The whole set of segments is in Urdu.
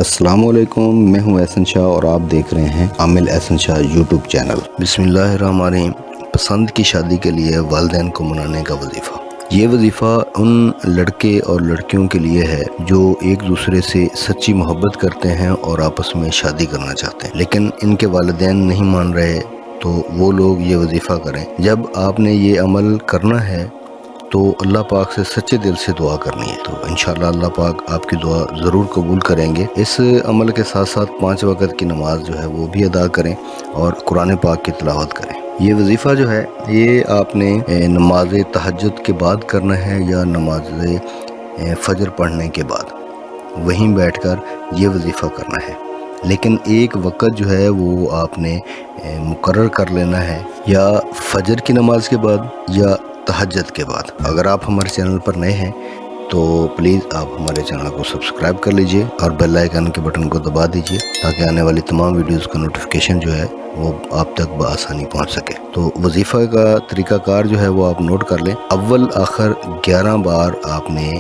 السلام علیکم، میں ہوں احسن شاہ اور آپ دیکھ رہے ہیں عامل احسن شاہ یوٹیوب چینل۔ بسم اللہ الرحمن الرحیم۔ پسند کی شادی کے لیے والدین کو منانے کا وظیفہ۔ یہ وظیفہ ان لڑکے اور لڑکیوں کے لیے ہے جو ایک دوسرے سے سچی محبت کرتے ہیں اور آپس میں شادی کرنا چاہتے ہیں، لیکن ان کے والدین نہیں مان رہے، تو وہ لوگ یہ وظیفہ کریں۔ جب آپ نے یہ عمل کرنا ہے تو اللہ پاک سے سچے دل سے دعا کرنی ہے، تو انشاءاللہ اللہ پاک آپ کی دعا ضرور قبول کریں گے۔ اس عمل کے ساتھ ساتھ 5 وقت کی نماز جو ہے وہ بھی ادا کریں اور قرآن پاک کی تلاوت کریں۔ یہ وظیفہ جو ہے یہ آپ نے نماز تہجد کے بعد کرنا ہے یا نماز فجر پڑھنے کے بعد، وہیں بیٹھ کر یہ وظیفہ کرنا ہے، لیکن ایک وقت جو ہے وہ آپ نے مقرر کر لینا ہے، یا فجر کی نماز کے بعد یا تہجد کے بعد۔ اگر آپ ہمارے چینل پر نئے ہیں تو پلیز آپ ہمارے چینل کو سبسکرائب کر لیجئے اور بیل آئیکن کے بٹن کو دبا دیجئے تاکہ آنے والی تمام ویڈیوز کا نوٹیفیکیشن جو ہے وہ آپ تک بآسانی پہنچ سکے۔ تو وظیفہ کا طریقہ کار جو ہے وہ آپ نوٹ کر لیں۔ اول آخر 11 بار آپ نے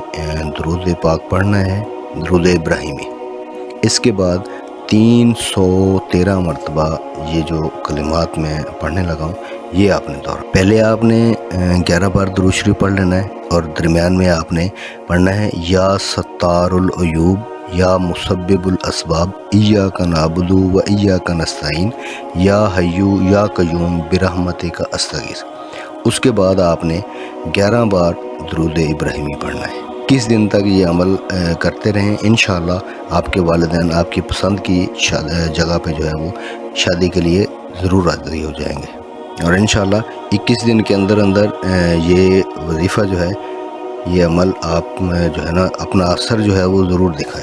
درود پاک پڑھنا ہے، درود ابراہیمی۔ اس کے بعد 313 مرتبہ یہ جو کلمات میں پڑھنے لگا ہوں یہ آپ نے دہرانا۔ پہلے آپ نے 11 بار درود شریف پڑھ لینا ہے اور درمیان میں آپ نے پڑھنا ہے یا ستار العیوب یا مسبب الاسباب ایاک نعبد و ایاک نستعین یا حیو یا قیوم برحمتک استغیث۔ اس کے بعد آپ نے 11 بار درود ابراہیمی پڑھنا ہے۔ 21 دن تک یہ عمل کرتے رہیں، انشاءاللہ آپ کے والدین آپ کی پسند کی جگہ پہ جو ہے وہ شادی کے لیے ضرور راضی ہو جائیں گے، اور انشاءاللہ 21 دن کے اندر یہ وظیفہ جو ہے، یہ عمل آپ جو ہے نا اپنا اثر جو ہے وہ ضرور دکھائے۔